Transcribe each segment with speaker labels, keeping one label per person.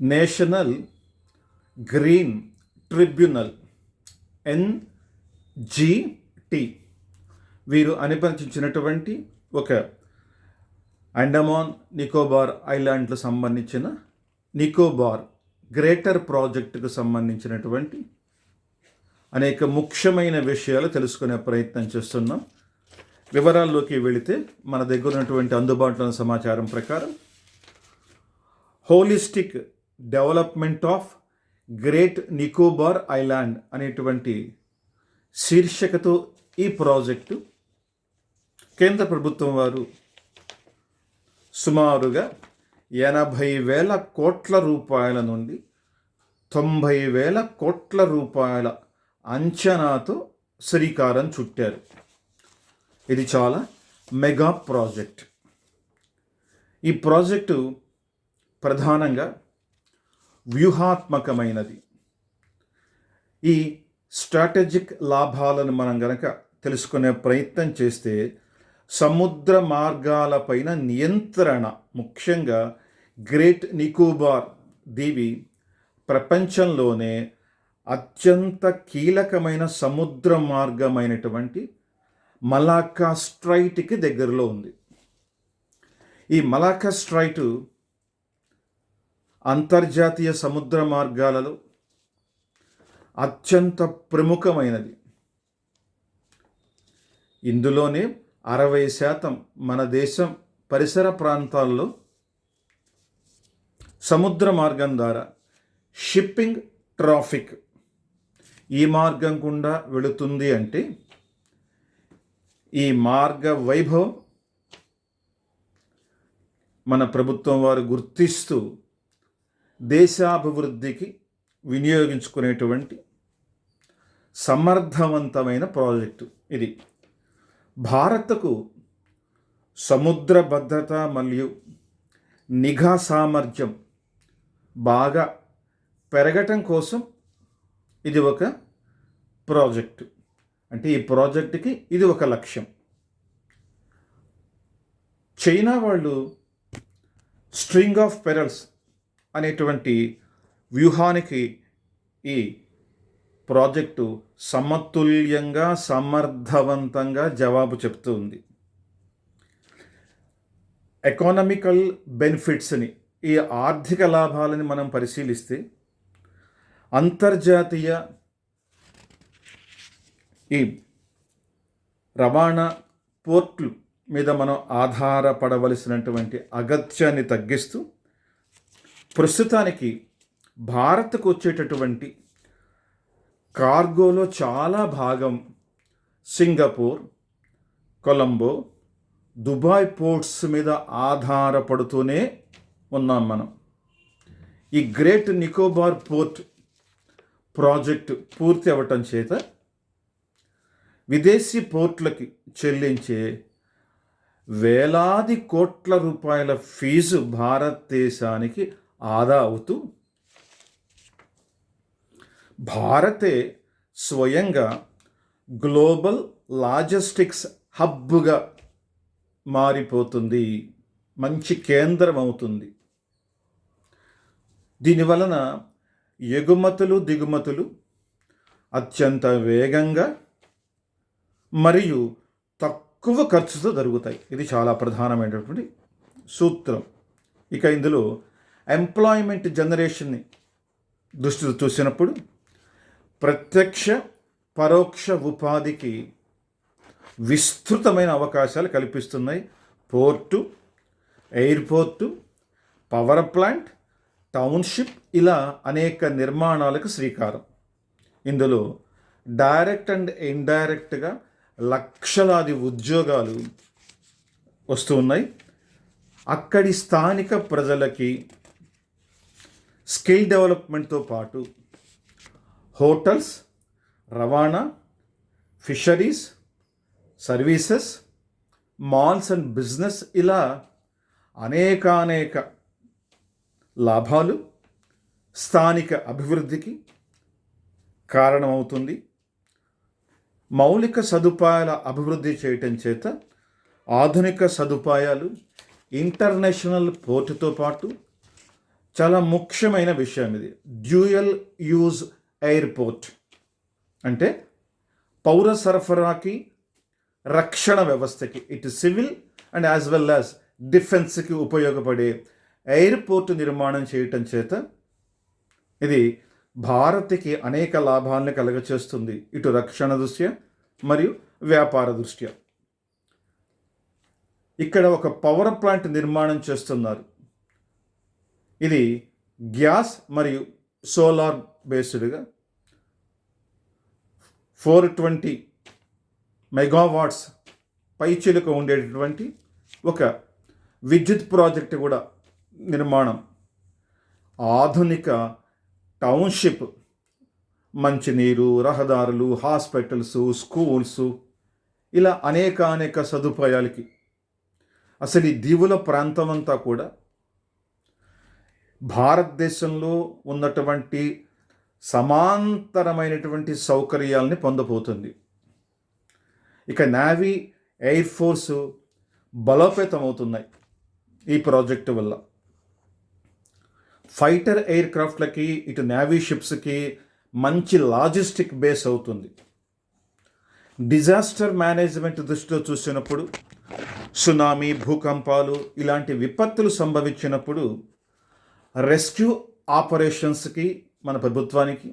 Speaker 1: National green tribunal NGT వీరు అనుమతించినటువంటి ఒక అండమాన్ నికోబార్ ఐలాండ్లకు సంబంధించిన నికోబార్ గ్రేటర్ ప్రాజెక్టుకు సంబంధించినటువంటి అనేక ముఖ్యమైన విషయాలు తెలుసుకునే ప్రయత్నం చేస్తున్నాం. వివరాల్లోకి వెళితే మన దగ్గర ఉన్నటువంటి అందుబాటులో ఉన్న సమాచారం ప్రకారం holistic development of great Nicobar island అనేటువంటి శీర్షికతో ఈ ప్రాజెక్టు కేంద్ర ప్రభుత్వం వారు సుమారుగా 80,000 కోట్ల రూపాయల నుండి 90,000 కోట్ల రూపాయల అంచనాతో శ్రీకారం చుట్టారు. ఇది చాలా మెగా ప్రాజెక్ట్. ఈ ప్రాజెక్టు ప్రధానంగా వ్యూహాత్మకమైనది. ఈ స్ట్రాటజిక్ లాభాలను మనం గనక తెలుసుకునే ప్రయత్నం చేస్తే సముద్ర మార్గాలపైన నియంత్రణ, ముఖ్యంగా గ్రేట్ నికోబార్ దీవి ప్రపంచంలోనే అత్యంత కీలకమైన సముద్ర మార్గమైనటువంటి మలాక్కా స్ట్రైట్కి దగ్గరలో ఉంది. ఈ మలాక్కా స్ట్రైట్ అంతర్జాతీయ సముద్ర మార్గాలలో అత్యంత ప్రముఖమైనది. ఇందులోనే 60% మన దేశం పరిసర ప్రాంతాల్లో సముద్ర మార్గం ద్వారా షిప్పింగ్ ట్రాఫిక్ ఈ మార్గం గుండా వెళుతుంది. అంటే ఈ మార్గ వైభవం మన ప్రభుత్వం వారు గుర్తిస్తూ దేశాభివృద్ధికి వినియోగించుకునేటువంటి సమర్థవంతమైన ప్రాజెక్టు ఇది. భారత్కు సముద్ర భద్రత మరియు నిఘా సామర్థ్యం బాగా పెరగటం కోసం ఇది ఒక ప్రాజెక్టు. అంటే ఈ ప్రాజెక్టుకి ఇది ఒక లక్ష్యం. చైనా వాళ్ళు స్ట్రింగ్ ఆఫ్ పెరల్స్ అనేటువంటి వ్యూహానికి ఈ ప్రాజెక్టు సమతుల్యంగా సమర్థవంతంగా జవాబు చెప్తూ ఉంది. ఎకానమికల్ బెనిఫిట్స్ని, ఈ ఆర్థిక లాభాలని మనం పరిశీలిస్తే అంతర్జాతీయ ఈ రవాణా పోర్ట్లు మీద మనం ఆధారపడవలసినటువంటి అగత్యాన్ని తగ్గిస్తూ ప్రస్తుతానికి భారత్కు వచ్చేటటువంటి కార్గోలో చాలా భాగం సింగపూర్, కొలంబో, దుబాయ్ పోర్ట్స్ మీద ఆధారపడుతూనే ఉన్నాం మనం. ఈ గ్రేట్ నికోబార్ పోర్ట్ ప్రాజెక్టు పూర్తి అవ్వటం చేత విదేశీ పోర్ట్లకి చెల్లించే వేలాది కోట్ల రూపాయల ఫీజు భారతదేశానికి ఆదా అవుతూ భారతే స్వయంగా గ్లోబల్ లాజిస్టిక్స్ హబ్గా మారిపోతుంది, మంచి కేంద్రం అవుతుంది. దీనివలన ఎగుమతులు దిగుమతులు అత్యంత వేగంగా మరియు తక్కువ ఖర్చుతో జరుగుతాయి. ఇది చాలా ప్రధానమైనటువంటి సూత్రం. ఇక ఇందులో ఎంప్లాయ్మెంట్ జనరేషన్ని దృష్టితో చూసినప్పుడు ప్రత్యక్ష పరోక్ష ఉపాధికి విస్తృతమైన అవకాశాలు కల్పిస్తున్నాయి. Port, airport, power plant, township, ఇలా అనేక నిర్మాణాలకు శ్రీకారం. ఇందులో డైరెక్ట్ అండ్ ఇండైరెక్ట్గా లక్షలాది ఉద్యోగాలు వస్తూ ఉన్నాయి. అక్కడి స్థానిక ప్రజలకి స్కిల్ డెవలప్మెంట్తో పాటు హోటల్స్, రవాణా, fisheries, services, malls and business, ఇలా అనేక లాభాలు స్థానిక అభివృద్ధికి కారణమవుతుంది. మౌలిక సదుపాయాల అభివృద్ధి చేయటం చేత ఆధునిక సదుపాయాలు, ఇంటర్నేషనల్ పోర్టుతో పాటు చాలా ముఖ్యమైన విషయం ఇది. డ్యూయల్ యూజ్ ఎయిర్పోర్ట్ అంటే పౌర సరఫరాకి, రక్షణ వ్యవస్థకి, ఇటు civil and as well as డిఫెన్స్కి ఉపయోగపడే ఎయిర్పోర్ట్ నిర్మాణం చేయటం చేత ఇది భారత్కి అనేక లాభాలను కలగచేస్తుంది, ఇటు రక్షణ దృష్ట్యా మరియు వ్యాపార దృష్ట్యా. ఇక్కడ ఒక పవర్ ప్లాంట్ నిర్మాణం చేస్తున్నారు. ఇది గ్యాస్ మరియు సోలార్ బేస్డ్గా 420 మెగావాట్స్ పైచిలుక ఉండేటటువంటి ఒక విద్యుత్ ప్రాజెక్ట్ కూడా నిర్మాణం. ఆధునిక టౌన్షిప్, మంచినీరు, రహదారులు, హాస్పిటల్స్, స్కూల్స్, ఇలా అనేక సదుపాయాలకి అసలు ఈ దీవుల ప్రాంతం అంతా కూడా భారతదేశంలో ఉన్నటువంటి సమాంతరమైనటువంటి సౌకర్యాలని పొందబోతుంది. ఇక నేవీ, ఎయిర్ ఫోర్సు బలోపేతమవుతున్నాయి ఈ ప్రాజెక్టు వల్ల. ఫైటర్ ఎయిర్ క్రాఫ్ట్లకి, ఇటు నేవీ షిప్స్కి మంచి లాజిస్టిక్ బేస్ అవుతుంది. డిజాస్టర్ మేనేజ్మెంట్ దృష్టిలో చూసినప్పుడు సునామీ, భూకంపాలు ఇలాంటి విపత్తులు సంభవించినప్పుడు రెస్క్యూ ఆపరేషన్స్కి మన ప్రభుత్వానికి,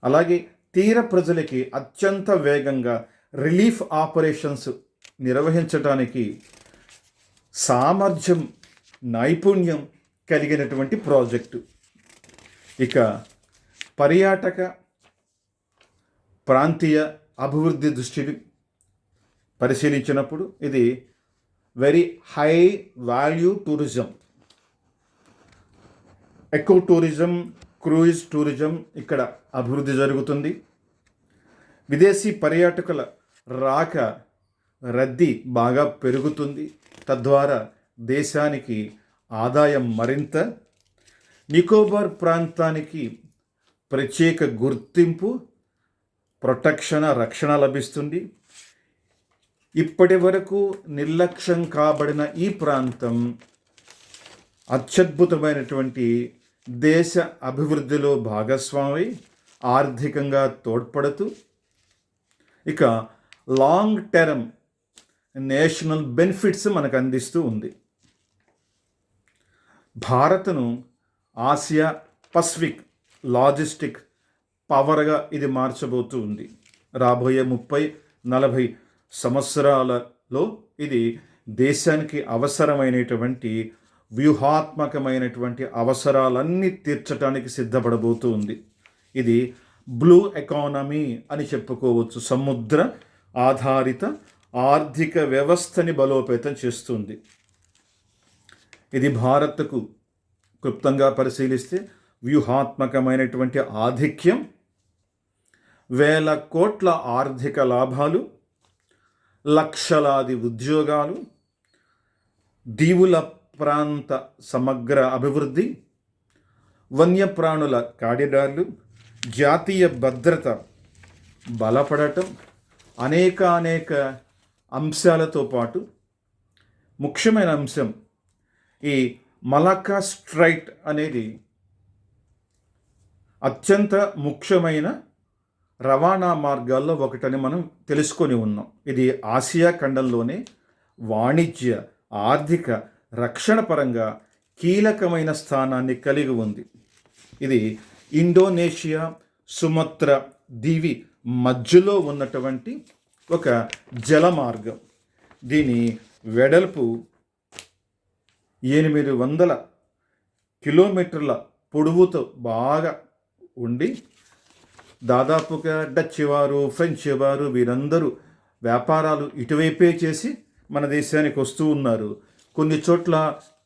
Speaker 1: అలాగే తీర ప్రజలకి అత్యంత వేగంగా రిలీఫ్ ఆపరేషన్స్ నిర్వహించడానికి సామర్థ్యం, నైపుణ్యం కలిగినటువంటి ప్రాజెక్టు. ఇక పర్యాటక ప్రాంతీయ అభివృద్ధి దృష్టిని పరిశీలించినప్పుడు ఇది very high value tourism. Eco tourism, cruise tourism ఇక్కడ అభివృద్ధి జరుగుతుంది. విదేశీ పర్యాటకుల రాక, రద్దీ బాగా పెరుగుతుంది. తద్వారా దేశానికి ఆదాయం మరింత. నికోబార్ ప్రాంతానికి ప్రత్యేక గుర్తింపు, ప్రొటెక్షన్, రక్షణ లభిస్తుంది. ఇప్పటి వరకు నిర్లక్ష్యం కాబడిన ఈ ప్రాంతం అత్యద్భుతమైనటువంటి దేశ అభివృద్ధిలో భాగస్వామి, ఆర్థికంగా తోడ్పడుతూ ఇక లాంగ్ టర్మ్ నేషనల్ బెనిఫిట్స్ మనకు అందిస్తూ ఉంది. భారత్ను ఆసియా పసిఫిక్ లాజిస్టిక్ పవర్గా ఇది మార్చబోతూ ఉంది. రాబోయే 30-40 సంవత్సరాలలో ఇది దేశానికి అవసరమైనటువంటి వ్యూహాత్మకమైనటువంటి అవసరాలన్నీ తీర్చడానికి సిద్ధపడబోతూ ఉంది. ఇది బ్లూ ఎకానమీ అని చెప్పుకోవచ్చు. సముద్ర ఆధారిత ఆర్థిక వ్యవస్థని బలోపేతం చేస్తుంది. ఇది భారత్కు క్లుప్తంగా పరిశీలిస్తే వ్యూహాత్మకమైనటువంటి ఆధిక్యం, వేల కోట్ల ఆర్థిక లాభాలు, లక్షలాది ఉద్యోగాలు, దీవుల ప్రాంత సమగ్ర అభివృద్ధి, వన్యప్రాణుల కారిడార్లు, జాతీయ భద్రత బలపడటం, అనేక అంశాలతో పాటు ముఖ్యమైన అంశం ఈ మలక్కా స్ట్రైట్ అనేది అత్యంత ముఖ్యమైన రవాణా మార్గాల్లో ఒకటని మనం తెలుసుకొని ఉన్నాం. ఇది ఆసియా ఖండంలోనే వాణిజ్య, ఆర్థిక, రక్షణ పరంగా కీలకమైన స్థానాన్ని కలిగి ఉంది. ఇది ఇండోనేషియా, సుమత్రా దీవి మధ్యలో ఉన్నటువంటి ఒక జల మార్గం. దీని వెడల్పు 800 కిలోమీటర్ల పొడవుతో బాగా ఉండి, దాదాపుగా డచ్ వారు, ఫ్రెంచ్ వారు వీరందరూ వ్యాపారాలు ఇటువైపే చేసి మన దేశానికి వస్తూ ఉన్నారు. కొన్ని చోట్ల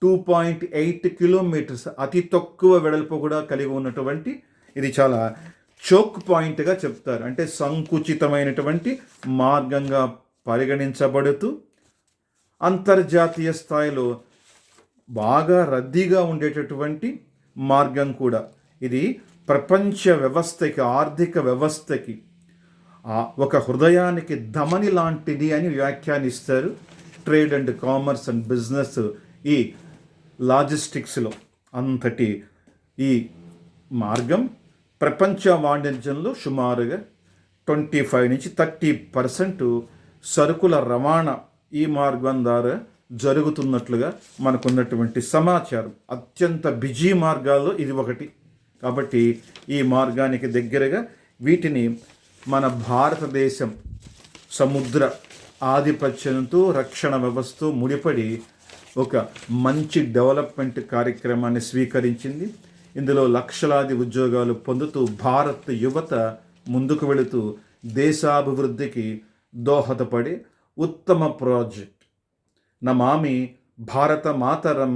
Speaker 1: 2.8 కిలోమీటర్స్ అతి తక్కువ వెడల్పు కూడా కలిగి ఉన్నటువంటి ఇది చాలా చోక్ పాయింట్గా చెప్తారు. అంటే సంకుచితమైనటువంటి మార్గంగా పరిగణించబడుతూ అంతర్జాతీయ స్థాయిలో బాగా రద్దీగా ఉండేటటువంటి మార్గం కూడా. ఇది ప్రపంచ వ్యవస్థకి, ఆర్థిక వ్యవస్థకి ఒక హృదయానికి ధమని లాంటిది అని వ్యాఖ్యానిస్తారు trade and commerce and business ఈ లాజిస్టిక్స్లో. అంతటి ఈ మార్గం ప్రపంచ వాణిజ్యంలో సుమారుగా 25 నుంచి 30% సరుకుల రవాణా ఈ మార్గం ద్వారా జరుగుతున్నట్లుగా మనకున్నటువంటి సమాచారం. అత్యంత బిజీ మార్గాల్లో ఇది ఒకటి. కాబట్టి ఈ మార్గానికి దగ్గరగా వీటిని మన భారతదేశం సముద్ర ఆధిపత్యంతో రక్షణ వ్యవస్థతో ముడిపడి ఒక మంచి డెవలప్మెంట్ కార్యక్రమాన్ని స్వీకరించింది. ఇందులో లక్షలాది ఉద్యోగాలు పొందుతూ భారత్ యువత ముందుకు వెళుతూ దేశాభివృద్ధికి దోహదపడే ఉత్తమ ప్రాజెక్ట్. నమామి భారత మాతరం.